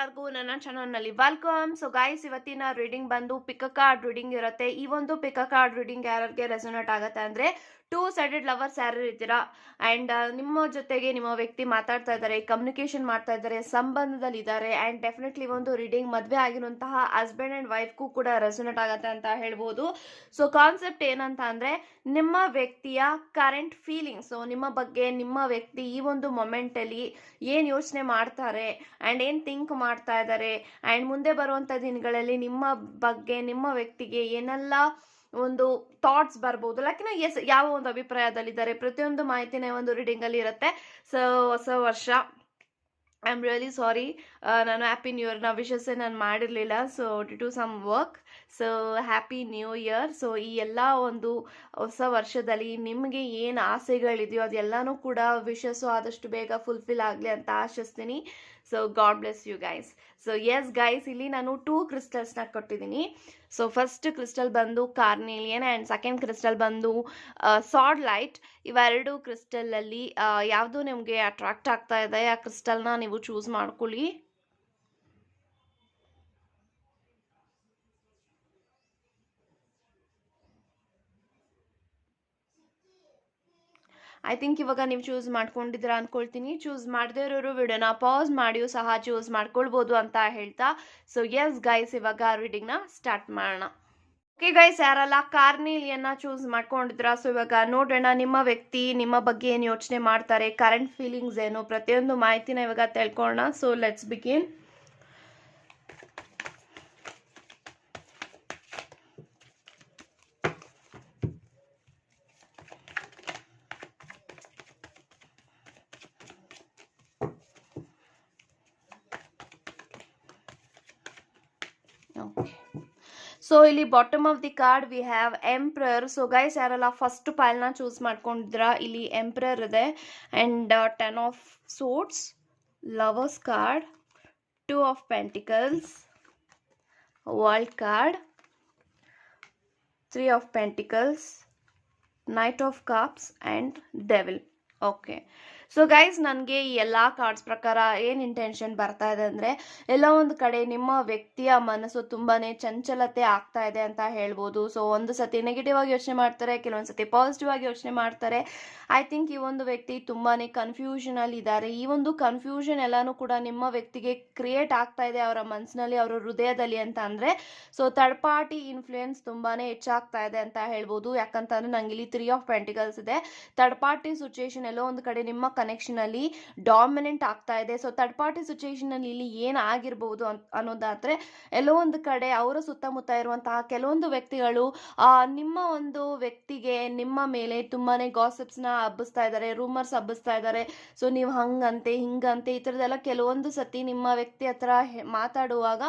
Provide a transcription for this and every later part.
ಎಲ್ಲರಿಗೂ ನನ್ನ ಚಾನಲ್ನಲ್ಲಿ ವೆಲ್ಕಮ್. ಸೊ ಗೈಸ್, ಇವತ್ತಿನ ರೀಡಿಂಗ್ ಬಂದು ಪಿಕ್ ಅ ಕಾರ್ಡ್ ರೀಡಿಂಗ್ ಇರುತ್ತೆ. ಈ ಒಂದು ಪಿಕ್ ಅ ಕಾರ್ಡ್ ರೀಡಿಂಗ್ ಯಾರಿಗೆ ರೆಸೊನೇಟ್ ಆಗುತ್ತೆ ಅಂದ್ರೆ ಟೂ ಸೈಡೆಡ್ ಲವರ್ಸ್ ಯಾರು ಇರ್ತೀರಾ ಅಂಡ್ ನಿಮ್ಮ ಜೊತೆಗೆ ನಿಮ್ಮ ವ್ಯಕ್ತಿ ಮಾತಾಡ್ತಾ ಇದ್ದಾರೆ, ಕಮ್ಯುನಿಕೇಶನ್ ಮಾಡ್ತಾ ಇದ್ದಾರೆ, ಸಂಬಂಧದಲ್ಲಿ ಇದ್ದಾರೆ ಅಂಡ್ ಡೆಫಿನೆಟ್ಲಿ ಒಂದು ರೀಡಿಂಗ್ ಮದುವೆ ಆಗಿರುವಂತಹ ಹಸ್ಬೆಂಡ್ ಅಂಡ್ ವೈಫ್ಗೂ ಕೂಡ ರೆಸೊನೇಟ್ ಆಗುತ್ತೆ ಅಂತ ಹೇಳ್ಬೋದು. ಸೊ ಕಾನ್ಸೆಪ್ಟ್ ಏನಂತ ಅಂದ್ರೆ ನಿಮ್ಮ ವ್ಯಕ್ತಿಯ ಕರೆಂಟ್ ಫೀಲಿಂಗ್ಸ್, ನಿಮ್ಮ ಬಗ್ಗೆ ನಿಮ್ಮ ವ್ಯಕ್ತಿ ಈ ಒಂದು ಮೊಮೆಂಟ್ ಅಲ್ಲಿ ಏನ್ ಯೋಚನೆ ಮಾಡ್ತಾರೆ ಅಂಡ್ ಏನ್ ಥಿಂಕ್ ಮಾಡ್ತಾ ಇದ್ದಾರೆ ಅಂಡ್ ಮುಂದೆ ಬರುವಂತ ದಿನಗಳಲ್ಲಿ ನಿಮ್ಮ ಬಗ್ಗೆ ನಿಮ್ಮ ವ್ಯಕ್ತಿಗೆ ಏನೆಲ್ಲ ಒಂದು ಥಾಟ್ಸ್ ಬರ್ಬೋದು, ಲೈಕ್ ಯಾವ ಒಂದು ಅಭಿಪ್ರಾಯದಲ್ಲಿದ್ದಾರೆ, ಪ್ರತಿಯೊಂದು ಮಾಹಿತಿನೇ ಒಂದು ರೀಡಿಂಗ್ ಅಲ್ಲಿ ಇರುತ್ತೆ. ಸೊ ಹೊಸ ವರ್ಷ, ಐ ಆಮ್ ರಿಯಲಿ ಸಾರಿ, ನಾನು ಹ್ಯಾಪಿ ನ್ಯೂ ಇಯರ್ನ ವಿಶಸ್ ನಾನು ಮಾಡಿರಲಿಲ್ಲ. So due to some work. So happy new year. So ಈ ಎಲ್ಲ ಒಂದು ಹೊಸ ವರ್ಷದಲ್ಲಿ ನಿಮಗೆ ಏನು ಆಸೆಗಳಿದೆಯೋ ಅದೆಲ್ಲನೂ ಕೂಡ ವಿಶಸ್ಸು ಆದಷ್ಟು ಬೇಗ ಫುಲ್ಫಿಲ್ ಆಗಲಿ ಅಂತ ಆಶಿಸ್ತೀನಿ. So God bless you guys. So yes guys, ಇಲ್ಲಿ ನಾನು 2 ಕ್ರಿಸ್ಟಲ್ಸ್ನ ಕೊಟ್ಟಿದ್ದೀನಿ. ಸೊ ಫಸ್ಟ್ ಕ್ರಿಸ್ಟಲ್ ಬಂದು ಕಾರ್ನೇಲಿಯನ್ ಆ್ಯಂಡ್ ಸೆಕೆಂಡ್ ಕ್ರಿಸ್ಟಲ್ ಬಂದು ಸಾಡ್ ಲೈಟ್. ಇವೆರಡು ಕ್ರಿಸ್ಟಲಲ್ಲಿ ಯಾವುದು ನಿಮಗೆ ಅಟ್ರಾಕ್ಟ್ ಆಗ್ತಾ ಇದೆ ಆ ಕ್ರಿಸ್ಟಲ್ನ ನೀವು ಚೂಸ್ ಮಾಡ್ಕೊಳ್ಳಿ. ಐ ಥಿಂಕ್ ಇವಾಗ ನೀವು ಚೂಸ್ ಮಾಡ್ಕೊಂಡಿದ್ದೀರಾ ಅನ್ಕೊಳ್ತೀನಿ. ಚೂಸ್ ಮಾಡದೇ ಇರೋರು ವಿಡಿಯೋನ ಪಾಸ್ ಮಾಡಿಯೂ ಸಹ ಚೂಸ್ ಮಾಡ್ಕೊಳ್ಬೋದು ಅಂತ ಹೇಳ್ತಾ, ಸೊ ಎಸ್ ಗೈಸ್, ಇವಾಗ ರೀಡಿಂಗ್ನ ಸ್ಟಾರ್ಟ್ ಮಾಡೋಣ. ಓಕೆ ಗೈಸ್, ಯಾರೆಲ್ಲ ಕಾರ್ನೇಲಿಯನ್ನ ಚೂಸ್ ಮಾಡ್ಕೊಂಡಿದ್ರ, ಸೊ ಇವಾಗ ನೋಡೋಣ ನಿಮ್ಮ ವ್ಯಕ್ತಿ ನಿಮ್ಮ ಬಗ್ಗೆ ಏನು ಯೋಚನೆ ಮಾಡ್ತಾರೆ, ಕರೆಂಟ್ ಫೀಲಿಂಗ್ಸ್ ಏನು, ಪ್ರತಿಯೊಂದು ಮಾಹಿತಿನ ಇವಾಗ ತಿಳ್ಕೊಳ್ಳೋಣ. So let's begin. ಸೊ ಇಲ್ಲಿ bottom of the card we have emperor. So guys, ಯಾರೆಲ್ಲ ಫಸ್ಟ್ ಪೈಲ್ನ ಚೂಸ್ ಮಾಡ್ಕೊಂಡಿದ್ರ, ಇಲ್ಲಿ ಎಂಪ್ರರ್ ಇದೆ and 10 of swords, lovers card, 2 of pentacles, world card, 3 of pentacles, knight of cups and devil. Okay, so guys, ನನಗೆ ಈ ಎಲ್ಲ cards ಪ್ರಕಾರ ಏನು ಇಂಟೆನ್ಷನ್ ಬರ್ತಾ ಇದೆ ಅಂದರೆ, ಎಲ್ಲ ಒಂದು ಕಡೆ ನಿಮ್ಮ ವ್ಯಕ್ತಿಯ ಮನಸ್ಸು ತುಂಬಾ ಚಂಚಲತೆ ಆಗ್ತಾ ಇದೆ ಅಂತ ಹೇಳ್ಬೋದು. ಸೊ ಒಂದು ಸತಿ ನೆಗೆಟಿವ್ ಆಗಿ ಯೋಚನೆ ಮಾಡ್ತಾರೆ, ಕೆಲವೊಂದು ಸತಿ ಪಾಸಿಟಿವ್ ಆಗಿ ಯೋಚನೆ ಮಾಡ್ತಾರೆ. ಐ ಥಿಂಕ್ ಈ ಒಂದು ವ್ಯಕ್ತಿ ತುಂಬಾ ಕನ್ಫ್ಯೂಷನಲ್ಲಿ ಇದ್ದಾರೆ. ಈ ಒಂದು ಕನ್ಫ್ಯೂಷನ್ ಎಲ್ಲನೂ ಕೂಡ ನಿಮ್ಮ ವ್ಯಕ್ತಿಗೆ ಕ್ರಿಯೇಟ್ ಆಗ್ತಾ ಇದೆ ಅವರ ಮನಸ್ಸಿನಲ್ಲಿ, ಅವರ ಹೃದಯದಲ್ಲಿ ಅಂತ ಅಂದರೆ, ಸೊ ಥರ್ಡ್ ಪಾರ್ಟಿ ಇನ್ಫ್ಲೂಯೆನ್ಸ್ ತುಂಬಾ ಹೆಚ್ಚಾಗ್ತಾ ಇದೆ ಅಂತ ಹೇಳ್ಬೋದು. ಯಾಕಂತಂದ್ರೆ ನಂಗೆ ಇಲ್ಲಿ 3 ಆಫ್ ಪೆಂಟಿಕಲ್ಸ್ ಇದೆ. ಥರ್ಡ್ ಪಾರ್ಟಿ ಸಿಚುಯೇಷನ್ ಎಲ್ಲೋ ಒಂದು ಕಡೆ ನಿಮ್ಮ ಕನೆಕ್ಷನ್ ಅಲ್ಲಿ ಡಾಮಿನೆಂಟ್ ಆಗ್ತಾ ಇದೆ. ಸೊ ಥರ್ಡ್ ಪಾರ್ಟಿ ಸಿಚುಯೇಷನ್ ಅಲ್ಲಿ ಇಲ್ಲಿ ಏನ್ ಆಗಿರಬಹುದು ಅನ್ನೋದಾದ್ರೆ, ಎಲ್ಲೋ ಒಂದು ಕಡೆ ಅವರ ಸುತ್ತಮುತ್ತ ಇರುವಂತಹ ಕೆಲವೊಂದು ವ್ಯಕ್ತಿಗಳು ನಿಮ್ಮ ಒಂದು ವ್ಯಕ್ತಿಗೆ ನಿಮ್ಮ ಮೇಲೆ ತುಂಬಾನೇ ಗಾಸಿಪ್ಸ್ ನ ಹಬ್ಬಿಸ್ತಾ ಇದ್ದಾರೆ, ರೂಮರ್ಸ್ ಹಬ್ಬಿಸ್ತಾ ಇದ್ದಾರೆ. ಸೊ ನೀವು ಹಂಗಂತೆ ಹಿಂಗಂತೆ ಈ ತರದೆಲ್ಲ ಕೆಲವೊಂದು ಸತಿ ನಿಮ್ಮ ವ್ಯಕ್ತಿ ಹತ್ರ ಮಾತಾಡುವಾಗ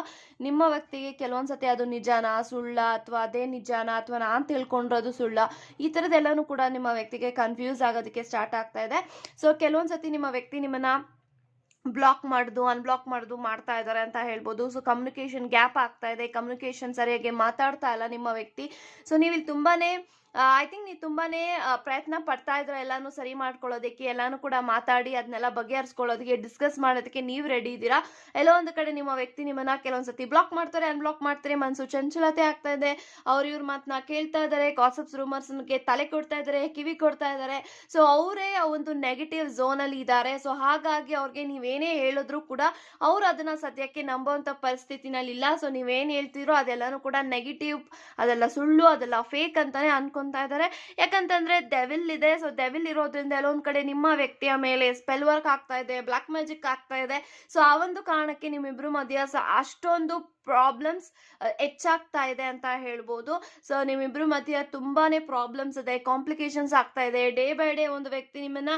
ನಿಮ್ಮ ವ್ಯಕ್ತಿಗೆ ಕೆಲವೊಂದು ಸತಿ ಅದು ನಿಜಾನಾ ಸುಳ್ಳ, ಅಥವಾ ಅದೇ ನಿಜಾನಾ ಅಥವಾ ನಾನ್ ತಿಳ್ಕೊಂಡಿರೋದು ಸುಳ್ಳ, ಈ ತರದೆಲ್ಲಾನು ಕೂಡ ನಿಮ್ಮ ವ್ಯಕ್ತಿಗೆ ಕನ್ಫ್ಯೂಸ್ ಆಗೋದಕ್ಕೆ ಸ್ಟಾರ್ಟ್ ಆಗ್ತಾ ಇದೆ. ಸೊ ಕೆಲವೊಂದು ಸತಿ ನಿಮ್ಮ ವ್ಯಕ್ತಿ ನಿಮ್ಮನ್ನ ಬ್ಲಾಕ್ ಮಾಡುದು ಅನ್ಬ್ಲಾಕ್ ಮಾಡುದು ಮಾಡ್ತಾ ಇದ್ದಾರೆ ಅಂತ ಹೇಳ್ಬೋದು. ಸೊ ಕಮ್ಯುನಿಕೇಶನ್ ಗ್ಯಾಪ್ ಆಗ್ತಾ ಇದೆ, ಕಮ್ಯುನಿಕೇಶನ್ ಸರಿಯಾಗಿ ಮಾತಾಡ್ತಾ ಇಲ್ಲ ನಿಮ್ಮ ವ್ಯಕ್ತಿ. ಸೊ ನೀವು ಇಲ್ಲಿ ತುಂಬಾನೇ ಐ ಥಿಂಕ್ ನೀವು ತುಂಬಾನೇ ಪ್ರಯತ್ನ ಪಡ್ತಾ ಇದ್ರೆ ಎಲ್ಲಾನು ಸರಿ ಮಾಡ್ಕೊಳ್ಳೋದಕ್ಕೆ, ಎಲ್ಲಾನು ಕೂಡ ಮಾತಾಡಿ ಅದನ್ನೆಲ್ಲ ಬಗೆಹರಿಸ್ಕೊಳ್ಳೋದಕ್ಕೆ, ಡಿಸ್ಕಸ್ ಮಾಡೋದಕ್ಕೆ ನೀವು ರೆಡಿ ಇದ್ದೀರಾ. ಎಲ್ಲೋ ಒಂದು ಕಡೆ ನಿಮ್ಮ ವ್ಯಕ್ತಿ ನಿಮ್ಮನ್ನ ಕೆಲವೊಂದ್ಸತಿ ಬ್ಲಾಕ್ ಮಾಡ್ತಾರೆ, ಅನ್ಬ್ಲಾಕ್ ಮಾಡ್ತಾರೆ, ಮನಸ್ಸು ಚಂಚಲತೆ ಆಗ್ತಾ ಇದೆ, ಇವ್ರ ಮಾತನ್ನ ಕೇಳ್ತಾ ಇದ್ದಾರೆ, ಕಾಸಿಪ್ಸ್ ರೂಮರ್ಸ್ಗೆ ತಲೆ ಕೊಡ್ತಾ ಇದ್ದಾರೆ, ಕಿವಿ ಕೊಡ್ತಾ ಇದ್ದಾರೆ. ಸೊ ಅವರೇ ಒಂದು ನೆಗೆಟಿವ್ ಝೋನ್ ಅಲ್ಲಿ ಇದ್ದಾರೆ. ಸೊ ಹಾಗಾಗಿ ಅವ್ರಿಗೆ ನೀವೇನೇ ಹೇಳಿದ್ರು ಕೂಡ ಅವ್ರು ಅದನ್ನ ಸದ್ಯಕ್ಕೆ ನಂಬುವಂತ ಪರಿಸ್ಥಿತಿನಲ್ಲಿ ಇಲ್ಲ. ಸೊ ನೀವೇನ್ ಹೇಳ್ತಿರೋ ಅದೆಲ್ಲಾನು ಕೂಡ ನೆಗೆಟಿವ್, ಅದೆಲ್ಲ ಸುಳ್ಳು, ಅದೆಲ್ಲ ಫೇಕ್ ಅಂತಾನೆ ಅನ್ಕೊಂತಾ ಇದ್ದಾರೆ. ಯಾಕಂತಂದ್ರೆ ಡೆವಿಲ್ ಇದೆ. ಸೊ ಡೆವಿಲ್ ಇರೋದ್ರಿಂದ ಎಲ್ಲೊಂದ್ ಕಡೆ ನಿಮ್ಮ ವ್ಯಕ್ತಿಯ ಮೇಲೆ ಸ್ಪೆಲ್ ವರ್ಕ್ ಆಗ್ತಾ ಇದೆ, ಬ್ಲಾಕ್ ಮ್ಯಾಜಿಕ್ ಆಗ್ತಾ ಇದೆ. ಸೊ ಆ ಒಂದು ಕಾರಣಕ್ಕೆ ನಿಮ್ಮಿಬ್ರು ಮಧ್ಯ ಅಷ್ಟೊಂದು ಪ್ರಾಬ್ಲಮ್ಸ್ ಹೆಚ್ಚಾಗ್ತಾ ಇದೆ ಅಂತ ಹೇಳ್ಬೋದು. ಸೊ ನಿಮ್ಮಿಬ್ರು ಮಧ್ಯ ತುಂಬಾನೇ ಪ್ರಾಬ್ಲಮ್ಸ್ ಇದೆ, ಕಾಂಪ್ಲಿಕೇಶನ್ಸ್ ಆಗ್ತಾ ಇದೆ. ಡೇ ಬೈ ಡೇ ಒಂದು ವ್ಯಕ್ತಿ ನಿಮ್ಮನ್ನ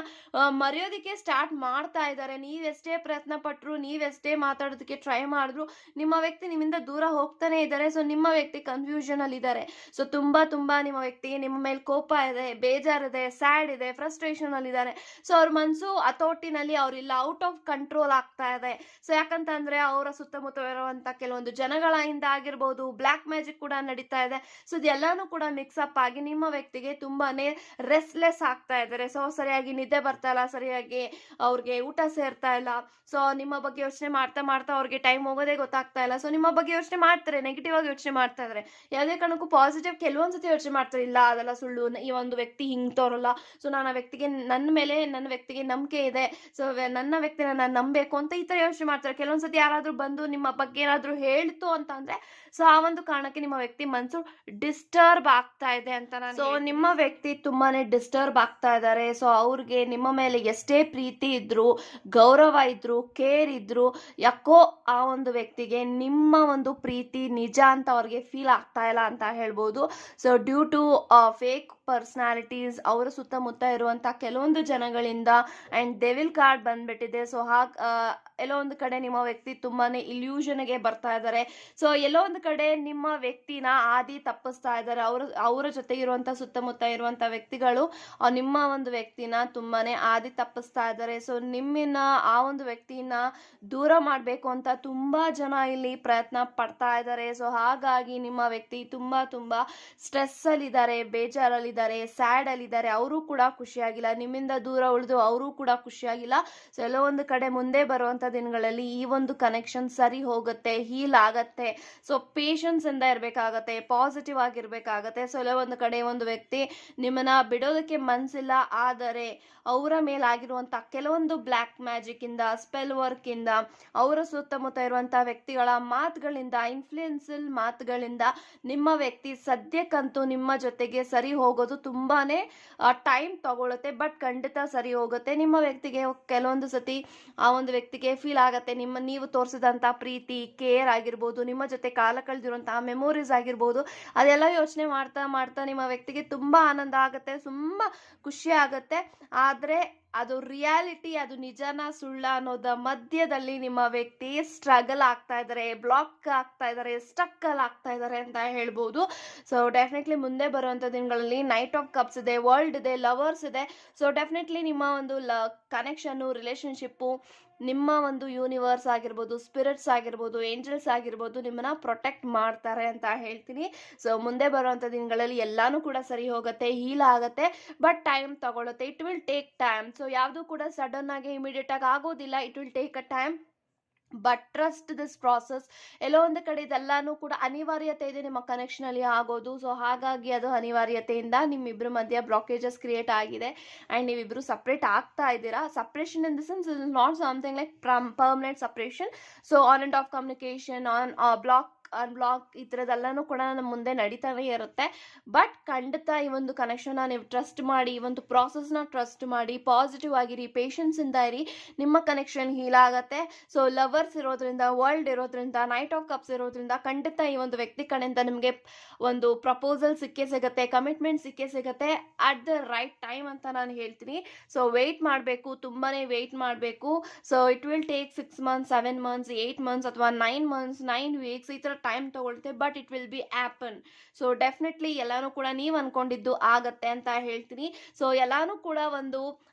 ಮರೆಯೋದಕ್ಕೆ ಸ್ಟಾರ್ಟ್ ಮಾಡ್ತಾ ಇದ್ದಾರೆ. ನೀವೆಷ್ಟೇ ಪ್ರಯತ್ನ ಪಟ್ರು, ನೀವೆಷ್ಟೇ ಮಾತಾಡೋದಕ್ಕೆ ಟ್ರೈ ಮಾಡಿದ್ರು, ನಿಮ್ಮ ವ್ಯಕ್ತಿ ನಿಮ್ಮಿಂದ ದೂರ ಹೋಗ್ತಾನೆ ಇದ್ದಾರೆ. ಸೊ ನಿಮ್ಮ ವ್ಯಕ್ತಿ ಕನ್ಫ್ಯೂಷನ್ ಅಲ್ಲಿ ಇದ್ದಾರೆ. ಸೊ ತುಂಬಾ ನಿಮ್ಮ ವ್ಯಕ್ತಿಗೆ ನಿಮ್ಮ ಮೇಲೆ ಕೋಪ ಇದೆ, ಬೇಜಾರಿದೆ, ಸ್ಯಾಡ್ ಇದೆ, ಫ್ರಸ್ಟ್ರೇಷನ್ ಅಲ್ಲಿ ಇದ್ದಾರೆ. ಸೊ ಅವ್ರ ಮನಸ್ಸು ಹತೋಟಿನಲ್ಲಿ ಅವ್ರಿಲ್ಲ, ಔಟ್ ಆಫ್ ಕಂಟ್ರೋಲ್ ಆಗ್ತಾ ಇದೆ. ಸೊ ಯಾಕಂತಂದ್ರೆ ಅವರ ಸುತ್ತಮುತ್ತ ಇರುವಂತ ಕೆಲವೊಂದು ಜನಗಳಿಂದ ಆಗಿರ್ಬೋದು, ಬ್ಲ್ಯಾಕ್ ಮ್ಯಾಜಿಕ್ ಕೂಡ ನಡೀತಾ ಇದೆ. ಸೊ ಇದೆಲ್ಲಾನು ಕೂಡ ಮಿಕ್ಸಪ್ ಆಗಿ ನಿಮ್ಮ ವ್ಯಕ್ತಿಗೆ ತುಂಬಾನೇ ರೆಸ್ಟ್ಲೆಸ್ ಆಗ್ತಾ ಇದ್ದಾರೆ. ಸೊ ಸರಿಯಾಗಿ ನಿದ್ದೆ ಬರ್ತಾ ಇಲ್ಲ, ಸರಿಯಾಗಿ ಅವ್ರಿಗೆ ಊಟ ಸೇರ್ತಾ ಇಲ್ಲ. ಸೊ ನಿಮ್ಮ ಬಗ್ಗೆ ಯೋಚನೆ ಮಾಡ್ತಾ ಮಾಡ್ತಾ ಅವ್ರಿಗೆ ಟೈಮ್ ಹೋಗೋದೇ ಗೊತ್ತಾಗ್ತಾ ಇಲ್ಲ. ಸೊ ನಿಮ್ಮ ಬಗ್ಗೆ ಯೋಚನೆ ಮಾಡ್ತಾರೆ, ನೆಗೆಟಿವ್ ಆಗಿ ಯೋಚನೆ ಮಾಡ್ತಾ ಇದ್ದಾರೆ. ಯಾವುದೇ ಕಾರಣಕ್ಕೂ ಪಾಸಿಟಿವ್ ಕೆಲವೊಂದ್ಸತಿ ಯೋಚನೆ ಮಾಡ್ತಾರೆ, ಇಲ್ಲ ಅದೆಲ್ಲ ಸುಳ್ಳು, ಈ ಒಂದು ವ್ಯಕ್ತಿ ಹಿಂಗ್ ತೋರಲ್ಲ. ಸೊ ನನ್ನ ವ್ಯಕ್ತಿಗೆ ನನ್ನ ವ್ಯಕ್ತಿಗೆ ನಂಬಿಕೆ ಇದೆ. ಸೊ ನನ್ನ ವ್ಯಕ್ತಿನ ನಾನು ನಂಬಬೇಕು ಅಂತ ಈ ತರ ಯೋಚನೆ ಮಾಡ್ತಾರೆ. ಕೆಲವೊಂದ್ಸತಿ ಯಾರಾದ್ರೂ ಬಂದು ನಿಮ್ಮ ಬಗ್ಗೆ ಏನಾದ್ರೂ ಹೇಳ್ತು ಅಂತ ಅಂದ್ರೆ ಸೊ ಆ ಒಂದು ಕಾರಣಕ್ಕೆ ನಿಮ್ಮ ವ್ಯಕ್ತಿ ಮನಸ್ಸು ಡಿಸ್ಟರ್ಬ್ ಆಗ್ತಾ ಇದೆ ಅಂತ ನಾನು. ಸೊ ನಿಮ್ಮ ವ್ಯಕ್ತಿ ತುಂಬಾನೇ ಡಿಸ್ಟರ್ಬ್ ಆಗ್ತಾ ಇದ್ದಾರೆ. ಸೊ ಅವ್ರಿಗೆ ನಿಮ್ಮ ಮೇಲೆ ಎಷ್ಟೇ ಪ್ರೀತಿ ಇದ್ರು, ಗೌರವ ಇದ್ರು, ಕೇರ್ ಇದ್ರು, ಯಾಕೋ ಆ ಒಂದು ವ್ಯಕ್ತಿಗೆ ನಿಮ್ಮ ಒಂದು ಪ್ರೀತಿ ನಿಜ ಅಂತ ಅವ್ರಿಗೆ ಫೀಲ್ ಆಗ್ತಾ ಇಲ್ಲ ಅಂತ ಹೇಳ್ಬೋದು. So due to fake personalities ಅವರ ಸುತ್ತಮುತ್ತ ಇರುವಂತ ಕೆಲವೊಂದು ಜನಗಳಿಂದ ಅಂಡ್ ಡೆವಿಲ್ ಕಾರ್ಡ್ ಬಂದ್ಬಿಟ್ಟಿದೆ. ಸೊ ಎಲ್ಲೋ ಒಂದು ಕಡೆ ನಿಮ್ಮ ವ್ಯಕ್ತಿ ತುಂಬಾನೇ ಇಲ್ಯೂಷನ್ಗೆ ಬರ್ತಾ ಇದ್ದಾರೆ. ಸೊ ಎಲ್ಲೋ ಒಂದು ಕಡೆ ನಿಮ್ಮ ವ್ಯಕ್ತಿನ ಆದಿ ತಪ್ಪಿಸ್ತಾ ಇದ್ದಾರೆ. ಅವರ ಜೊತೆಗಿರುವಂತ ಸುತ್ತಮುತ್ತ ಇರುವಂತ ವ್ಯಕ್ತಿಗಳು ನಿಮ್ಮ ಒಂದು ವ್ಯಕ್ತಿನ ತುಂಬಾನೇ ಆದಿ ತಪ್ಪಿಸ್ತಾ ಇದ್ದಾರೆ. ಸೊ ನಿಮ್ಮನ್ನ ಆ ಒಂದು ವ್ಯಕ್ತಿನ ದೂರ ಮಾಡಬೇಕು ಅಂತ ತುಂಬಾ ಜನ ಇಲ್ಲಿ ಪ್ರಯತ್ನ ಪಡ್ತಾ ಇದ್ದಾರೆ. ಸೊ ಹಾಗಾಗಿ ನಿಮ್ಮ ವ್ಯಕ್ತಿ ತುಂಬಾ ಸ್ಟ್ರೆಸ್ ಅಲ್ಲಿದ್ದಾರೆ, ಬೇಜಾರಲ್ಲಿದ್ದಾರೆ, ಸ್ಯಾಡ್ ಅಲ್ಲಿದ್ದಾರೆ. ಅವರು ಕೂಡ ಖುಷಿಯಾಗಿಲ್ಲ, ನಿಮ್ಮಿಂದ ದೂರ ಉಳಿದು ಅವರು ಕೂಡ ಖುಷಿಯಾಗಿಲ್ಲ. ಸೊ ಎಲ್ಲೋ ಒಂದು ಕಡೆ ಮುಂದೆ ಬರುವಂತ ದಿನಗಳಲ್ಲಿ ಈ ಒಂದು ಕನೆಕ್ಷನ್ ಸರಿ ಹೋಗುತ್ತೆ, ಹೀಲ್ ಆಗತ್ತೆ. ಸೊ ಪೇಷನ್ಸ್ ಇಂದ ಇರ್ಬೇಕಾಗತ್ತೆ, ಪಾಸಿಟಿವ್ ಆಗಿರ್ಬೇಕಾಗತ್ತೆ. ಸೊ ಎಲ್ಲೋ ಒಂದು ಕಡೆ ಒಂದು ವ್ಯಕ್ತಿ ನಿಮ್ಮನ್ನ ಬಿಡೋದಕ್ಕೆ ಮನ್ಸಿಲ್ಲ, ಆದರೆ ಅವರ ಮೇಲಾಗಿರುವಂತ ಕೆಲವೊಂದು ಬ್ಲ್ಯಾಕ್ ಮ್ಯಾಜಿಕ್ ಇಂದ, ಸ್ಪೆಲ್ ವರ್ಕ್ ಇಂದ, ಅವರ ಸುತ್ತಮುತ್ತ ಇರುವಂತ ವ್ಯಕ್ತಿಗಳ ಮಾತುಗಳಿಂದ, ಇನ್ಫ್ಲೂಯೆನ್ಸಿಯಲ್ ಮಾತುಗಳಿಂದ ನಿಮ್ಮ ವ್ಯಕ್ತಿ ಸದ್ಯಕ್ಕಂತೂ ನಿಮ್ಮ ಜೊತೆಗೆ ಸರಿ ಹೋಗೋದು ತುಂಬಾನೇ ಟೈಮ್ ತಗೊಳುತ್ತೆ. ಬಟ್ ಖಂಡಿತ ಸರಿ ಹೋಗುತ್ತೆ. ನಿಮ್ಮ ವ್ಯಕ್ತಿಗೆ ಕೆಲವೊಂದು ಸತಿ ಆ ಒಂದು ವ್ಯಕ್ತಿಗೆ ಫೀಲ್ ಆಗತ್ತೆ, ನೀವು ತೋರಿಸಿದಂತ ಪ್ರೀತಿ, ಕೇರ್ ಆಗಿರ್ಬೋದು, ನಿಮ್ಮ ಜೊತೆ ಕಾಲ ಕಳೆದಿರುವಂತಹ ಮೆಮೊರೀಸ್ ಆಗಿರ್ಬೋದು, ಅದೆಲ್ಲ ಯೋಚನೆ ಮಾಡ್ತಾ ಮಾಡ್ತಾ ನಿಮ್ಮ ವ್ಯಕ್ತಿಗೆ ತುಂಬಾ ಆನಂದ ಆಗುತ್ತೆ, ತುಂಬಾ ಖುಷಿ ಆಗತ್ತೆ. ಆದ್ರೆ ಅದು ರಿಯಾಲಿಟಿ, ಅದು ನಿಜನ ಸುಳ್ಳ ಅನ್ನೋದ ಮಧ್ಯದಲ್ಲಿ ನಿಮ್ಮ ವ್ಯಕ್ತಿ ಸ್ಟ್ರಗಲ್ ಆಗ್ತಾ ಇದ್ದಾರೆ, ಬ್ಲಾಕ್ ಆಗ್ತಾ ಇದ್ದಾರೆ, ಸ್ಟಕ್ ಅಲ್ಲಿ ಆಗ್ತಾ ಇದ್ದಾರೆ ಅಂತ ಹೇಳ್ಬೋದು. ಸೊ ಡೆಫಿನೆಟ್ಲಿ ಮುಂದೆ ಬರುವಂತ ದಿನಗಳಲ್ಲಿ ನೈಟ್ ಆಫ್ ಕಪ್ಸ್ ಇದೆ, ವರ್ಲ್ಡ್ ಇದೆ, ಲವರ್ಸ್ ಇದೆ. ಸೊ ಡೆಫಿನೆಟ್ಲಿ ನಿಮ್ಮ ಒಂದು ಕನೆಕ್ಷನ್, ರಿಲೇಶನ್ಶಿಪ್ಪು, ನಿಮ್ಮ ಒಂದು ಯೂನಿವರ್ಸ್ ಆಗಿರ್ಬೋದು, ಸ್ಪಿರಿಟ್ಸ್ ಆಗಿರ್ಬೋದು, ಏಂಜಲ್ಸ್ ಆಗಿರ್ಬೋದು ನಿಮ್ಮನ್ನ ಪ್ರೊಟೆಕ್ಟ್ ಮಾಡ್ತಾರೆ ಅಂತ ಹೇಳ್ತೀನಿ. ಸೊ ಮುಂದೆ ಬರುವಂತ ದಿನಗಳಲ್ಲಿ ಎಲ್ಲಾನು ಕೂಡ ಸರಿ ಹೋಗುತ್ತೆ, ಹೀಲ್ ಆಗತ್ತೆ. ಬಟ್ ಟೈಮ್ ತಗೊಳುತ್ತೆ, it will take time. So ಯಾವುದು ಕೂಡ ಸಡನ್ ಆಗಿ ಇಮಿಡಿಯೇಟ್ ಆಗಿ ಆಗೋದಿಲ್ಲ, it will take a time. But trust this process. ಎಲ್ಲೋ ಒಂದು ಕಡೆ ಇದೆಲ್ಲಾನು ಕೂಡ ಅನಿವಾರ್ಯತೆ ಇದೆ ನಿಮ್ಮ ಕನೆಕ್ಷನ್ ಅಲ್ಲಿ ಆಗೋದು. ಸೊ ಹಾಗಾಗಿ ಅದು ಅನಿವಾರ್ಯತೆಯಿಂದ ನಿಮ್ಮಿಬ್ರ ಮಧ್ಯ ಬ್ಲಾಕೇಜಸ್ ಕ್ರಿಯೇಟ್ ಆಗಿದೆ ಅಂಡ್ ನೀವಿಬ್ರು ಸಪ್ರೇಟ್ ಆಗ್ತಾ ಇದ್ದೀರಾ. Separation in the sense is not something like permanent separation. So on and off communication, on block unblock ಈ ಥರದ್ದೆಲ್ಲನೂ ಕೂಡ ನಮ್ಮ ಮುಂದೆ ನಡೀತಾನೆ ಇರುತ್ತೆ. ಬಟ್ ಖಂಡಿತ ಈ ಒಂದು ಕನೆಕ್ಷನ್ನ ನೀವು ಟ್ರಸ್ಟ್ ಮಾಡಿ, ಈ ಒಂದು ಪ್ರಾಸೆಸ್ನ ಟ್ರಸ್ಟ್ ಮಾಡಿ, ಪಾಸಿಟಿವ್ ಆಗಿರಿ, ಪೇಷನ್ಸ್ ಇಂದ ಇರಿ, ನಿಮ್ಮ ಕನೆಕ್ಷನ್ ಹೀಲ್ ಆಗತ್ತೆ. ಸೊ ಲವರ್ಸ್ ಇರೋದ್ರಿಂದ, ವರ್ಲ್ಡ್ ಇರೋದ್ರಿಂದ, ನೈಟ್ ಆಫ್ ಕಪ್ಸ್ ಇರೋದ್ರಿಂದ ಖಂಡಿತ ಈ ಒಂದು ವ್ಯಕ್ತಿ ಕಡೆಯಿಂದ ನಿಮಗೆ ಒಂದು ಪ್ರಪೋಸಲ್ ಸಿಕ್ಕೇ ಸಿಗುತ್ತೆ, ಕಮಿಟ್ಮೆಂಟ್ ಸಿಕ್ಕೇ ಸಿಗುತ್ತೆ ಅಟ್ ದ ರೈಟ್ ಟೈಮ್ ಅಂತ ನಾನು ಹೇಳ್ತೀನಿ. ಸೊ ವೆಯ್ಟ್ ಮಾಡಬೇಕು, ತುಂಬಾನೇ ವೆಯ್ಟ್ ಮಾಡಬೇಕು. So it will take 6 months, 7 months, 8 months ಅಥವಾ 9 months, 9 weeks ಈ ಥರ ಟೈಮ್ ತಗೊಳುತ್ತೆ. But it will be happen. So definitely ಎಲ್ಲಾನು ಕೂಡ ನೀವು ಅನ್ಕೊಂಡಿದ್ದು ಆಗತ್ತೆ ಅಂತ ಹೇಳ್ತೀನಿ. ಸೊ ಎಲ್ಲಾನು ಕೂಡ ಒಂದು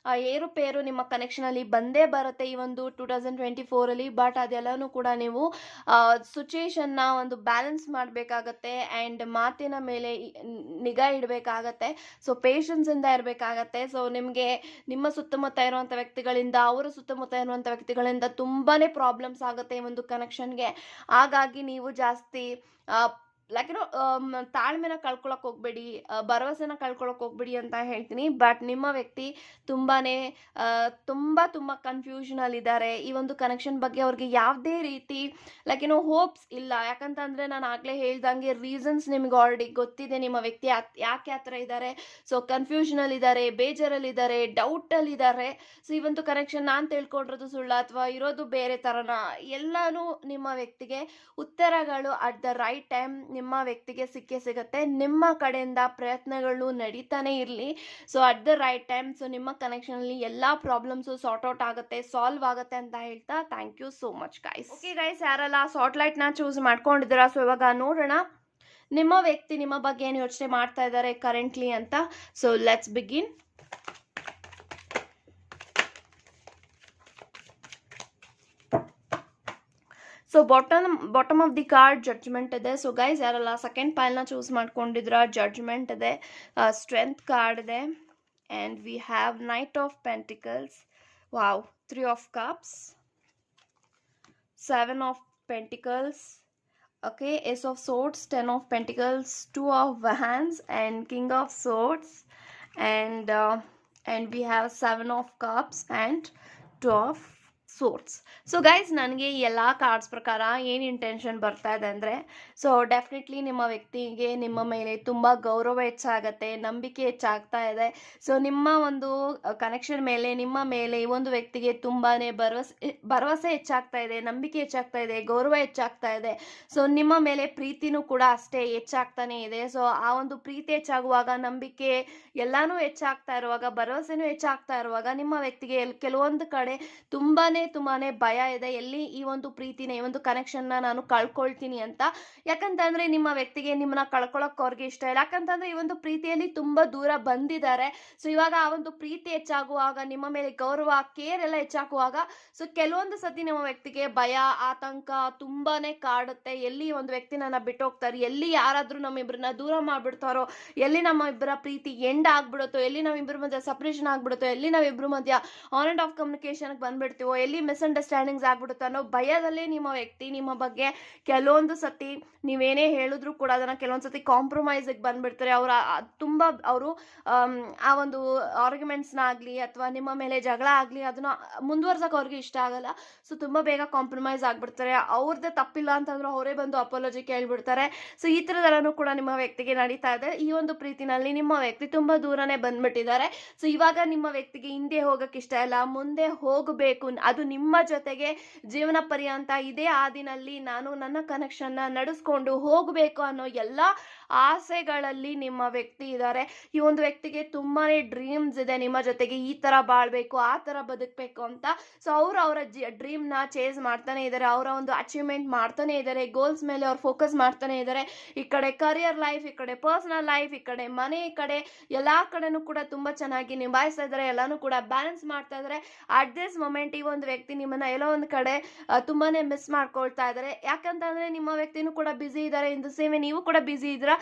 ಏರುಪೇರು ನಿಮ್ಮ ಕನೆಕ್ಷನ್ ಅಲ್ಲಿ ಬಂದೇ ಬರುತ್ತೆ ಈ ಒಂದು 2024 ಅಲ್ಲಿ. ಬಟ್ ಅದೆಲ್ಲಾನು ಕೂಡ ನೀವು ಸಿಚುಯೇಷನ್ ನ ಒಂದು ಬ್ಯಾಲೆನ್ಸ್ ಮಾಡಬೇಕಾಗತ್ತೆ ಅಂಡ್ ಮಾತಿನ ಮೇಲೆ ನಿಗಾ ಇಡಬೇಕಾಗತ್ತೆ. ಸೊ ಪೇಷನ್ಸ್ ಇಂದ ಇರಬೇಕಾಗತ್ತೆ. ಸೊ ನಿಮಗೆ ನಿಮ್ಮ ಸುತ್ತಮುತ್ತ ಇರುವಂತ ವ್ಯಕ್ತಿಗಳಿಂದ, ಅವರ ಸುತ್ತಮುತ್ತ ಇರುವಂತ ವ್ಯಕ್ತಿಗಳಿಂದ ತುಂಬಾನೇ ಪ್ರಾಬ್ಲಮ್ಸ್ ಆಗುತ್ತೆ ಈ ಒಂದು ಕನೆಕ್ಷನ್ಗೆ. ಹಾಗಾಗಿ ನೀವು ಜಾಸ್ತಿ ಲೈಕ್ ತಾಳ್ಮೆನ ಕಳ್ಕೊಳಕ್ ಹೋಗ್ಬೇಡಿ, ಭರವಸೆನ ಕಳ್ಕೊಳಕ್ ಹೋಗ್ಬೇಡಿ ಅಂತ ಹೇಳ್ತೀನಿ. ಬಟ್ ನಿಮ್ಮ ವ್ಯಕ್ತಿ ತುಂಬಾನೇ ತುಂಬಾ ಕನ್ಫ್ಯೂಷನ್ ಅಲ್ಲಿ ಇದ್ದಾರೆ. ಈ ಒಂದು ಕನೆಕ್ಷನ್ ಬಗ್ಗೆ ಅವ್ರಿಗೆ ಯಾವುದೇ ರೀತಿ ಲೈಕ್ ಹೋಪ್ಸ್ ಇಲ್ಲ. ಯಾಕಂತಂದ್ರೆ ನಾನು ಆಗ್ಲೇ ಹೇಳ್ದಂಗೆ ರೀಸನ್ಸ್ ನಿಮ್ಗೆ ಆಲ್ರೆಡಿ ಗೊತ್ತಿದೆ, ನಿಮ್ಮ ವ್ಯಕ್ತಿ ಯಾಕೆ ಆ ಥರ ಇದ್ದಾರೆ. ಸೊ ಕನ್ಫ್ಯೂಷನ್ ಅಲ್ಲಿ ಇದ್ದಾರೆ, ಬೇಜಾರಲ್ಲಿ ಇದ್ದಾರೆ, ಡೌಟ್ ಅಲ್ಲಿ ಇದ್ದಾರೆ. ಸೊ ಈ ಒಂದು ಕನೆಕ್ಷನ್ ನಾನು ತಿಳ್ಕೊಂಡಿರೋದು ಸುಳ್ಳ ಅಥವಾ ಇರೋದು ಬೇರೆ ತರನ, ಎಲ್ಲಾನು ನಿಮ್ಮ ವ್ಯಕ್ತಿಗೆ ಉತ್ತರಗಳು ಅಟ್ ದ ರೈಟ್ ಟೈಮ್ ನಿಮ್ಮ ವ್ಯಕ್ತಿಗೆ ಸಿಕ್ಕೇ ಸಿಗುತ್ತೆ. ನಿಮ್ಮ ಕಡೆಯಿಂದ ಪ್ರಯತ್ನಗಳು ನಡೀತಾನೆ ಇರಲಿ. So at the right time so ನಿಮ್ಮ ಕನೆಕ್ಷನ್ ಅಲ್ಲಿ ಎಲ್ಲಾ ಪ್ರಾಬ್ಲಮ್ಸ್ ಸಾರ್ಟ್ ಔಟ್ ಆಗುತ್ತೆ, ಸಾಲ್ವ್ ಆಗುತ್ತೆ ಅಂತ ಹೇಳ್ತಾ thank you so much guys. Okay guys, ಯಾರೆಲ್ಲ ಸಾಟ್ಲೈಟ್ ನ ಚೂಸ್ ಮಾಡ್ಕೊಂಡಿದ್ದೀರಾ, ಸೊ ಇವಾಗ ನೋಡೋಣ ನಿಮ್ಮ ವ್ಯಕ್ತಿ ನಿಮ್ಮ ಬಗ್ಗೆ ಏನು ಯೋಚನೆ ಮಾಡ್ತಾ ಇದ್ದಾರೆ ಕರೆಂಟ್ಲಿ ಅಂತ. So let's begin. So bottom of the card judgement ಇದೆ. ಸೊ ಗೈಸ್ ಯಾರೆಲ್ಲ ಸೆಕೆಂಡ್ ಪೈಲ್ನ ಚೂಸ್ ಮಾಡ್ಕೊಂಡಿದ್ರ, ಜಡ್ಜ್ಮೆಂಟ್ ಇದೆ, ಸ್ಟ್ರೆಂತ್ ಕಾರ್ಡ್ ಇದೆ, and we have knight of pentacles, wow, 3 of cups, 7 of pentacles, okay, ace of swords, 10 of pentacles, 2 of wands, and king of swords, and we have 7 of cups and 2 of swords. So guys ನನಗೆ ಈ ಎಲ್ಲ cards ಪ್ರಕಾರ ಏನು intention ಬರ್ತಾ ಇದೆ ಅಂದರೆ, so definitely ನಿಮ್ಮ ವ್ಯಕ್ತಿಗೆ ನಿಮ್ಮ ಮೇಲೆ ತುಂಬ ಗೌರವ ಹೆಚ್ಚಾಗತ್ತೆ, ನಂಬಿಕೆ ಹೆಚ್ಚಾಗ್ತಾ ಇದೆ. ಸೊ ನಿಮ್ಮ ಒಂದು ಕನೆಕ್ಷನ್ ಮೇಲೆ, ನಿಮ್ಮ ಮೇಲೆ ಈ ಒಂದು ವ್ಯಕ್ತಿಗೆ ತುಂಬಾ ಭರವಸೆ ಹೆಚ್ಚಾಗ್ತಾ ಇದೆ, ನಂಬಿಕೆ ಹೆಚ್ಚಾಗ್ತಾ ಇದೆ, ಗೌರವ ಹೆಚ್ಚಾಗ್ತಾ ಇದೆ. ಸೊ ನಿಮ್ಮ ಮೇಲೆ ಪ್ರೀತಿನೂ ಕೂಡ ಅಷ್ಟೇ ಹೆಚ್ಚಾಗ್ತಾನೆ ಇದೆ. ಸೊ ಆ ಒಂದು ಪ್ರೀತಿ ಹೆಚ್ಚಾಗುವಾಗ, ನಂಬಿಕೆ ಎಲ್ಲಾನು ಹೆಚ್ಚಾಗ್ತಾ ಇರುವಾಗ, ಭರವಸೆನೂ ಹೆಚ್ಚಾಗ್ತಾ ಇರುವಾಗ ನಿಮ್ಮ ವ್ಯಕ್ತಿಗೆ ಕೆಲವೊಂದು ಕಡೆ ತುಂಬಾನೇ ಭಯ ಇದೆ, ಎಲ್ಲಿ ಈ ಒಂದು ಪ್ರೀತಿನ, ಈ ಒಂದು ಕನೆಕ್ಷನ್ನ ನಾನು ಕಳ್ಕೊಳ್ತೀನಿ ಅಂತ. ಯಾಕಂತಂದ್ರೆ ನಿಮ್ಮ ವ್ಯಕ್ತಿಗೆ ನಿಮ್ಮನ್ನ ಕಳ್ಕೊಳಕ್ ಅವ್ರಿಗೆ ಇಷ್ಟ ಇಲ್ಲ. ಯಾಕಂತಂದ್ರೆ ಈ ಒಂದು ಪ್ರೀತಿಯಲ್ಲಿ ತುಂಬಾ ದೂರ ಬಂದಿದ್ದಾರೆ. ಸೊ ಇವಾಗ ಆ ಒಂದು ಪ್ರೀತಿ ಹೆಚ್ಚಾಗುವಾಗ, ನಿಮ್ಮ ಮೇಲೆ ಗೌರವ, ಕೇರ್ ಎಲ್ಲ ಹೆಚ್ಚಾಗುವಾಗ, ಸೊ ಕೆಲವೊಂದು ಸತಿ ನಿಮ್ಮ ವ್ಯಕ್ತಿಗೆ ಭಯ, ಆತಂಕ ತುಂಬಾನೇ ಕಾಡುತ್ತೆ. ಎಲ್ಲಿ ಒಂದು ವ್ಯಕ್ತಿ ನನ್ನ ಬಿಟ್ಟು ಹೋಗ್ತಾರೆ, ಎಲ್ಲಿ ಯಾರಾದ್ರೂ ನಮ್ಮಿಬ್ಬರನ್ನ ದೂರ ಮಾಡ್ಬಿಡ್ತಾರೋ, ಎಲ್ಲಿ ನಮ್ಮ ಇಬ್ಬರ ಪ್ರೀತಿ ಎಂಡ್ ಆಗ್ಬಿಡುತ್ತೋ, ಎಲ್ಲಿ ನಾವಿಬ್ಬರ ಮಧ್ಯೆ ಸಪ್ರೇಷನ್ ಆಗ್ಬಿಡುತ್ತೋ, ಎಲ್ಲಿ ನಾವಿಬ್ಬರ ಮಧ್ಯ ಆನ್ ಅಂಡ್ ಆಫ್ ಕಮ್ಯುನಿಕೇಶನ್ ಬಂದ್ಬಿಡ್ತೀವೋ, ಎಲ್ಲಿ ಮಿಸ್ಅಂಡರ್ಸ್ಟ್ಯಾಂಡಿಂಗ್ಸ್ ಆಗ್ಬಿಡುತ್ತೆ ಅನ್ನೋ ಭಯದಲ್ಲೇ ನಿಮ್ಮ ವ್ಯಕ್ತಿ ನಿಮ್ಮ ಬಗ್ಗೆ ಕೆಲವೊಂದು ಸತಿ ನೀವೇನೇ ಹೇಳಿದ್ರು ಕೂಡ ಅದನ್ನ ಕೆಲವೊಂದು ಸತಿ ಕಾಂಪ್ರಮೈಸ್ಗೆ ಬಂದ್ಬಿಡ್ತಾರೆ. ಅವರು ಆ ಒಂದು ಆರ್ಗ್ಯುಮೆಂಟ್ಸ್ನ ಆಗಲಿ ಅಥವಾ ನಿಮ್ಮ ಮೇಲೆ ಜಗಳ ಆಗಲಿ ಅದನ್ನ ಮುಂದುವರ್ಸಕ್ಕೆ ಅವ್ರಿಗೆ ಇಷ್ಟ ಆಗಲ್ಲ. ಸೊ ತುಂಬಾ ಬೇಗ ಕಾಂಪ್ರಮೈಸ್ ಆಗ್ಬಿಡ್ತಾರೆ. ಅವ್ರದ್ದೇ ತಪ್ಪಿಲ್ಲ ಅಂತಂದ್ರೆ ಅವರೇ ಬಂದು ಅಪಾಲಜಿ ಕೇಳ್ಬಿಡ್ತಾರೆ. ಸೊ ಈ ಥರದೆಲ್ಲನೂ ಕೂಡ ನಿಮ್ಮ ವ್ಯಕ್ತಿಗೆ ನಡೀತಾ ಇದೆ. ಈ ಒಂದು ಪ್ರೀತಿನಲ್ಲಿ ನಿಮ್ಮ ವ್ಯಕ್ತಿ ತುಂಬಾ ದೂರನೇ ಬಂದ್ಬಿಟ್ಟಿದ್ದಾರೆ. ಸೊ ಇವಾಗ ನಿಮ್ಮ ವ್ಯಕ್ತಿಗೆ ಹಿಂದೆ ಹೋಗಕ್ಕೆ ಇಷ್ಟ ಇಲ್ಲ, ಮುಂದೆ ಹೋಗಬೇಕು, ಅದು ನಿಮ್ಮ ಜೊತೆಗೆ ಜೀವನ ಪರ್ಯಂತ ಇದೇ ಹಾದಿನಲ್ಲಿ ನಾನು ನನ್ನ ಕನೆಕ್ಷನ್ನ ನಡೆಸ್ಕೊಂಡು ಹೋಗಬೇಕು ಅನ್ನೋ ಎಲ್ಲ ಆಸೆಗಳಲ್ಲಿ ನಿಮ್ಮ ವ್ಯಕ್ತಿ ಇದ್ದಾರೆ. ಈ ಒಂದು ವ್ಯಕ್ತಿಗೆ ತುಂಬಾನೇ ಡ್ರೀಮ್ಸ್ ಇದೆ ನಿಮ್ಮ ಜೊತೆಗೆ, ಈ ತರ ಬಾಳ್ಬೇಕು, ಆ ತರ ಬದುಕಬೇಕು ಅಂತ. ಸೊ ಅವರ ಡ್ರೀಮ್ನ ಚೇಸ್ ಮಾಡ್ತಾನೆ ಇದ್ದಾರೆ, ಅವರ ಒಂದು ಅಚೀವ್ಮೆಂಟ್ ಮಾಡ್ತಾನೆ ಇದ್ದಾರೆ, ಗೋಲ್ಸ್ ಮೇಲೆ ಅವ್ರು ಫೋಕಸ್ ಮಾಡ್ತಾನೆ ಇದ್ದಾರೆ. ಈ ಕಡೆ ಕರಿಯರ್ ಲೈಫ್, ಈ ಕಡೆ ಪರ್ಸನಲ್ ಲೈಫ್, ಈ ಕಡೆ ಮನೆ, ಈ ಕಡೆ ಎಲ್ಲಾ ಕಡೆನೂ ಕೂಡ ತುಂಬಾ ಚೆನ್ನಾಗಿ ನಿಭಾಯಿಸ್ತಾ ಇದ್ದಾರೆ, ಎಲ್ಲಾನು ಕೂಡ ಬ್ಯಾಲೆನ್ಸ್ ಮಾಡ್ತಾ ಇದ್ದಾರೆ. ಅಟ್ ದಿಸ್ ಮೊಮೆಂಟ್ ಈ ಒಂದು ವ್ಯಕ್ತಿ ನಿಮ್ಮನ್ನ ಎಲ್ಲೋ ಒಂದು ಕಡೆ ತುಂಬಾನೇ ಮಿಸ್ ಮಾಡ್ಕೊಳ್ತಾ ಇದ್ದಾರೆ. ಯಾಕಂತಂದ್ರೆ ನಿಮ್ಮ ವ್ಯಕ್ತಿನೂ ಕೂಡ ಬಿಸಿ ಇದ್ದಾರೆ, ಇನ್ ದ ಸೇಮ್ ನೀವು ಕೂಡ ಬಿಸಿ ಇದ್ದೀರಾ,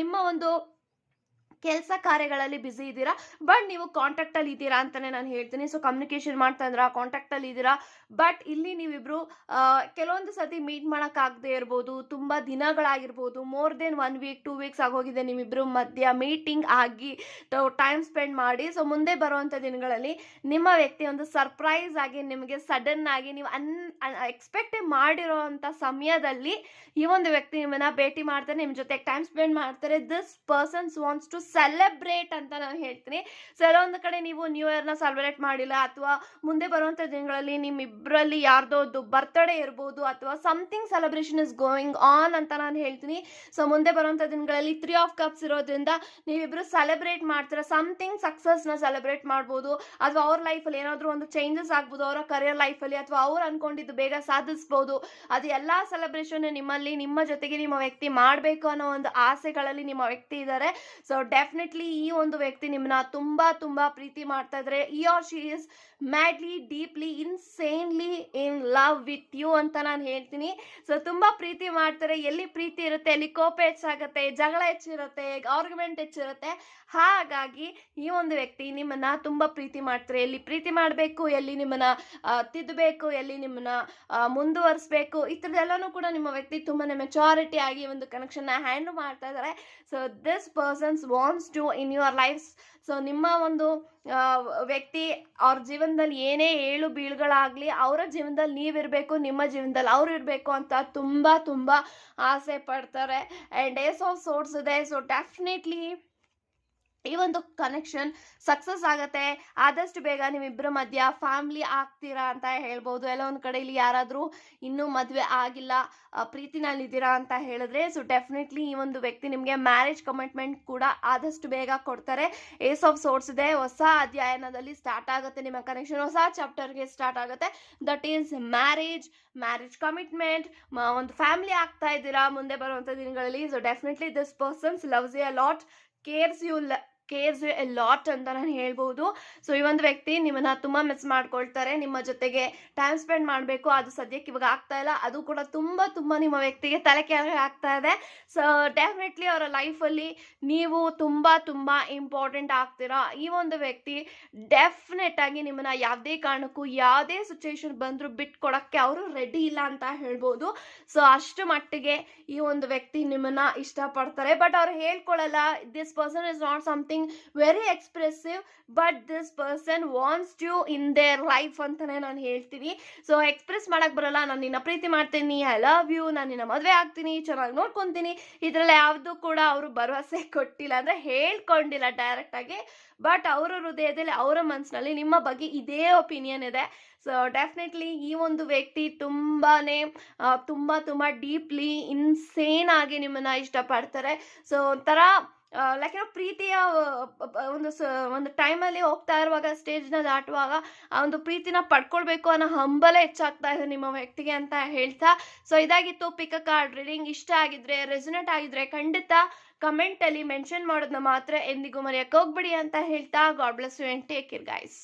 ನಿಮ್ಮ ಒಂದು ಕೆಲಸ ಕಾರ್ಯಗಳಲ್ಲಿ ಬಿಸಿ ಇದ್ದೀರಾ, ಬಟ್ ನೀವು ಕಾಂಟ್ಯಾಕ್ಟ್ ಅಲ್ಲಿ ಇದ್ದೀರಾ ಅಂತಾನೆ ನಾನು ಹೇಳ್ತೀನಿ. ಸೊ ಕಮ್ಯುನಿಕೇಶನ್ ಮಾಡ್ತಾ ಇದ್ದೀರಾ, ಕಾಂಟ್ಯಾಕ್ಟ್ ಅಲ್ಲಿ ಇದ್ದೀರಾ, ಬಟ್ ಇಲ್ಲಿ ನೀವಿಬ್ರು ಕೆಲವೊಂದು ಸತಿ ಮೀಟ್ ಮಾಡಕ್ ಆಗದೆ ಇರ್ಬೋದು, ತುಂಬಾ ದಿನಗಳಾಗಿರ್ಬೋದು, ಮೋರ್ ದೆನ್ 1 ವೀಕ್ 2 ವೀಕ್ಸ್ ಆಗೋಗಿದೆ ನಿಮ್ಮಿಬ್ರು ಮಧ್ಯ ಮೀಟಿಂಗ್ ಆಗಿ, ಟೈಮ್ ಸ್ಪೆಂಡ್ ಮಾಡಿ. ಸೊ ಮುಂದೆ ಬರುವಂತ ದಿನಗಳಲ್ಲಿ ನಿಮ್ಮ ವ್ಯಕ್ತಿ ಒಂದು ಸರ್ಪ್ರೈಸ್ ಆಗಿ ನಿಮಗೆ ಸಡನ್ ಆಗಿ ನೀವು ಎಕ್ಸ್ಪೆಕ್ಟ್ ಮಾಡಿರೋಂಥ ಸಮಯದಲ್ಲಿ ಈ ಒಂದು ವ್ಯಕ್ತಿ ನಿಮ್ಮನ್ನ ಭೇಟಿ ಮಾಡ್ತಾರೆ, ನಿಮ್ಮ ಜೊತೆ ಟೈಮ್ ಸ್ಪೆಂಡ್ ಮಾಡ್ತಾರೆ. This persons wants to celebrate ಅಂತ ನಾನು ಹೇಳ್ತೀನಿ. ಸೊ ಒಂದು ಕಡೆ ನೀವು ನ್ಯೂ ಇಯರ್ನ ಸೆಲೆಬ್ರೇಟ್ ಮಾಡಿಲ್ಲ, ಅಥವಾ ಮುಂದೆ ಬರುವಂಥ ದಿನಗಳಲ್ಲಿ ನಿಮ್ಮಿಬ್ಬರಲ್ಲಿ ಯಾರ್ದೋ ಬರ್ತ್ಡೇ ಇರ್ಬೋದು, ಅಥವಾ something celebration is going on ಅಂತ ನಾನು ಹೇಳ್ತೀನಿ. ಸೊ ಮುಂದೆ ಬರುವಂಥ ದಿನಗಳಲ್ಲಿ 3 ಆಫ್ ಕಪ್ಸ್ ಇರೋದ್ರಿಂದ ನೀವಿಬ್ರು ಸೆಲೆಬ್ರೇಟ್ ಮಾಡ್ತೀರಾ, ಸಮಥಿಂಗ್ ಸಕ್ಸಸ್ನ ಸೆಲೆಬ್ರೇಟ್ ಮಾಡ್ಬೋದು, ಅಥವಾ ಅವ್ರ ಲೈಫಲ್ಲಿ ಏನಾದರೂ ಒಂದು ಚೇಂಜಸ್ ಆಗ್ಬೋದು, ಅವರ ಕರಿಯರ್ ಲೈಫಲ್ಲಿ, ಅಥವಾ ಅವ್ರು ಅನ್ಕೊಂಡಿದ್ದು ಬೇಗ ಸಾಧಿಸ್ಬೋದು. ಅದು ಎಲ್ಲ ಸೆಲೆಬ್ರೇಷನ್ ನಿಮ್ಮಲ್ಲಿ, ನಿಮ್ಮ ಜೊತೆಗೆ ನಿಮ್ಮ ವ್ಯಕ್ತಿ ಮಾಡಬೇಕು ಅನ್ನೋ ಒಂದು ಆಸೆಗಳಲ್ಲಿ ನಿಮ್ಮ ವ್ಯಕ್ತಿ ಇದ್ದಾರೆ. ಸೊ ಡೆಫಿನೆಟ್ಲಿ ಈ ಒಂದು ವ್ಯಕ್ತಿ ನಿಮ್ಮನ್ನ ತುಂಬಾ ಪ್ರೀತಿ ಮಾಡ್ತಾ ಇದ್ರೆ. He or she is madly, deeply, insanely in love with you ಅಂತ ನಾನು ಹೇಳ್ತೀನಿ. ಸೊ ತುಂಬಾ ಪ್ರೀತಿ ಮಾಡ್ತಾರೆ. ಎಲ್ಲಿ ಪ್ರೀತಿ ಇರುತ್ತೆ ಅಲ್ಲಿ ಕೋಪ ಹೆಚ್ಚಾಗುತ್ತೆ, ಜಗಳ ಹೆಚ್ಚಿರುತ್ತೆ, ಆರ್ಗ್ಯುಮೆಂಟ್ ಹೆಚ್ಚಿರುತ್ತೆ. ಹಾಗಾಗಿ ಈ ಒಂದು ವ್ಯಕ್ತಿ ನಿಮ್ಮನ್ನ ತುಂಬಾ ಪ್ರೀತಿ ಮಾಡ್ತಾರೆ. ಎಲ್ಲಿ ಪ್ರೀತಿ ಮಾಡಬೇಕು, ಎಲ್ಲಿ ನಿಮ್ಮನ್ನ ತಿದ್ದಬೇಕು, ಎಲ್ಲಿ ನಿಮ್ಮನ್ನ ಮುಂದುವರಿಸಬೇಕು, ಈ ಥರದ್ದೆಲ್ಲನೂ ಕೂಡ ನಿಮ್ಮ ವ್ಯಕ್ತಿ ತುಂಬಾನೇ ಮೆಚುರಿಟಿ ಆಗಿ ಒಂದು ಕನೆಕ್ಷನ್ ಹ್ಯಾಂಡಲ್ ಮಾಡ್ತಾ ಇದ್ದಾರೆ. So this persons wants to in your life. So ನಿಮ್ಮ ಒಂದು ವ್ಯಕ್ತಿ ಅವ್ರ ಜೀವನದಲ್ಲಿ ಏನೇ ಏಳು ಬೀಳುಗಳಾಗ್ಲಿ, ಅವರ ಜೀವನದಲ್ಲಿ ನೀವಿರಬೇಕು, ನಿಮ್ಮ ಜೀವನದಲ್ಲಿ ಅವ್ರು ಇರಬೇಕು ಅಂತ ತುಂಬಾ ಆಸೆ ಪಡ್ತಾರೆ. ಆ್ಯಂಡ್ ಏಸ್ ಆಫ್ ಸೋರ್ಸ್ ಇದೆ. ಸೊ ಡೆಫಿನೆಟ್ಲಿ ಈ ಒಂದು ಕನೆಕ್ಷನ್ ಸಕ್ಸಸ್ ಆಗತ್ತೆ. ಆದಷ್ಟು ಬೇಗ ನಿಮ್ಮಿಬ್ಬರ ಮಧ್ಯ ಫ್ಯಾಮಿಲಿ ಆಗ್ತೀರಾ ಅಂತ ಹೇಳ್ಬೋದು. ಎಲ್ಲ ಒಂದು ಕಡೆ ಇಲ್ಲಿ ಯಾರಾದರೂ ಇನ್ನೂ ಮದುವೆ ಆಗಿಲ್ಲ, ಪ್ರೀತಿನಲ್ಲಿದ್ದೀರಾ ಅಂತ ಹೇಳಿದ್ರೆ, ಸೊ ಡೆಫಿನೆಟ್ಲಿ ಈ ಒಂದು ವ್ಯಕ್ತಿ ನಿಮಗೆ ಮ್ಯಾರೇಜ್ ಕಮಿಟ್ಮೆಂಟ್ ಕೂಡ ಆದಷ್ಟು ಬೇಗ ಕೊಡ್ತಾರೆ. ಏಸ್ ಆಫ್ ಸೋರ್ಸ್ ಇದೆ. ಹೊಸ ಅಧ್ಯಾಯನದಲ್ಲಿ ಸ್ಟಾರ್ಟ್ ಆಗುತ್ತೆ ನಿಮ್ಮ ಕನೆಕ್ಷನ್, ಹೊಸ ಚಾಪ್ಟರ್ಗೆ ಸ್ಟಾರ್ಟ್ ಆಗುತ್ತೆ. ದಟ್ ಈಸ್ ಮ್ಯಾರೇಜ್ ಕಮಿಟ್ಮೆಂಟ್, ಒಂದು ಫ್ಯಾಮಿಲಿ ಆಗ್ತಾ ಇದ್ದೀರಾ ಮುಂದೆ ಬರುವಂಥ ದಿನಗಳಲ್ಲಿ. So definitely this persons loves you a lot, cares you a lot ಅಂತ ನಾನು ಹೇಳ್ಬೋದು. ಸೊ ಈ ಒಂದು ವ್ಯಕ್ತಿ ನಿಮ್ಮನ್ನ ತುಂಬಾ ಮಿಸ್ ಮಾಡ್ಕೊಳ್ತಾರೆ, ನಿಮ್ಮ ಜೊತೆಗೆ ಟೈಮ್ ಸ್ಪೆಂಡ್ ಮಾಡಬೇಕು, ಅದು ಸದ್ಯಕ್ಕೆ ಇವಾಗ ಆಗ್ತಾ ಇಲ್ಲ. ಅದು ಕೂಡ ತುಂಬಾ ತುಂಬಾ ನಿಮ್ಮ ವ್ಯಕ್ತಿಗೆ ತಲೆ ಕೆಳಗೆ ಆಗ್ತಾ ಇದೆ. ಸೊ ಡೆಫಿನೆಟ್ಲಿ ಅವರ ಲೈಫಲ್ಲಿ ನೀವು ತುಂಬಾ ತುಂಬಾ ಇಂಪಾರ್ಟೆಂಟ್ ಆಗ್ತೀರಾ. ಈ ಒಂದು ವ್ಯಕ್ತಿ ಡೆಫಿನೆಟ್ ಆಗಿ ನಿಮ್ಮನ್ನ ಯಾವುದೇ ಕಾರಣಕ್ಕೂ ಯಾವುದೇ ಸಿಚುವೇಶನ್ ಬಂದರೂ ಬಿಟ್ಕೊಡಕ್ಕೆ ಅವರು ರೆಡಿ ಇಲ್ಲ ಅಂತ ಹೇಳ್ಬೋದು. ಸೊ ಅಷ್ಟು ಮಟ್ಟಿಗೆ ಈ ಒಂದು ವ್ಯಕ್ತಿ ನಿಮ್ಮನ್ನ ಇಷ್ಟಪಡ್ತಾರೆ. ಬಟ್ ಅವ್ರು ಹೇಳ್ಕೊಳ್ಳಲ್ಲ. This person is not something very expressive, but this person wants you in their life ಅಂತಾನೆ ನಾನು ಹೇಳ್ತೀನಿ. ಸೊ ಎಕ್ಸ್ಪ್ರೆಸ್ ಮಾಡಕ್ ಬರಲ್ಲ, ನಾನು ನಿನ್ನ ಪ್ರೀತಿ ಮಾಡ್ತೀನಿ, ಐ ಲವ್ ಯು, ನಾನು ನಿನ್ನ ಮದುವೆ ಆಗ್ತೀನಿ, ಚೆನ್ನಾಗಿ ನೋಡ್ಕೊತೀನಿ, ಇದರಲ್ಲಿ ಯಾವುದು ಕೂಡ ಅವರು ಭರವಸೆ ಕೊಟ್ಟಿಲ್ಲ, ಅಂದ್ರೆ ಹೇಳ್ಕೊಂಡಿಲ್ಲ ಡೈರೆಕ್ಟ್ ಆಗಿ. ಬಟ್ ಅವರ ಹೃದಯದಲ್ಲಿ, ಅವರ ಮನಸ್ಸಿನಲ್ಲಿ ನಿಮ್ಮ ಬಗ್ಗೆ ಇದೇ ಒಪಿನಿಯನ್ ಇದೆ. ಸೊ ಡೆಫಿನೆಟ್ಲಿ ಈ ಒಂದು ವ್ಯಕ್ತಿ ತುಂಬಾನೇ ತುಂಬಾ ತುಂಬಾ ಡೀಪ್ಲಿ ಇನ್ಸೇನ್ ಆಗಿ ನಿಮ್ಮನ್ನ ಇಷ್ಟಪಡ್ತಾರೆ. ಸೊ ಒಂಥರ ಲೈಕ್ ಪ್ರೀತಿಯ ಒಂದು ಟೈಮಲ್ಲಿ ಹೋಗ್ತಾ ಇರುವಾಗ, ಸ್ಟೇಜ್ನ ದಾಟುವಾಗ ಆ ಒಂದು ಪ್ರೀತಿನ ಪಡ್ಕೊಳ್ಬೇಕು ಅನ್ನೋ ಹಂಬಲ ಹೆಚ್ಚಾಗ್ತಾ ಇದೆ ನಿಮ್ಮ ವ್ಯಕ್ತಿಗೆ ಅಂತ ಹೇಳ್ತಾ. ಸೊ ಇದಾಗಿತ್ತು ಪಿಕ್ ಅ ಕಾರ್ಡ್ ರೀಡಿಂಗ್. ಇಷ್ಟ ಆಗಿದ್ರೆ, ರೆಸೊನೇಟ್ ಆಗಿದ್ರೆ ಖಂಡಿತ ಕಮೆಂಟಲ್ಲಿ ಮೆನ್ಷನ್ ಮಾಡೋದನ್ನ ಮಾತ್ರ ಎಂದಿಗೂ ಮರೆಯಕ್ಕೆ ಹೋಗ್ಬಿಡಿ ಅಂತ ಹೇಳ್ತಾ, God bless you and take care guys.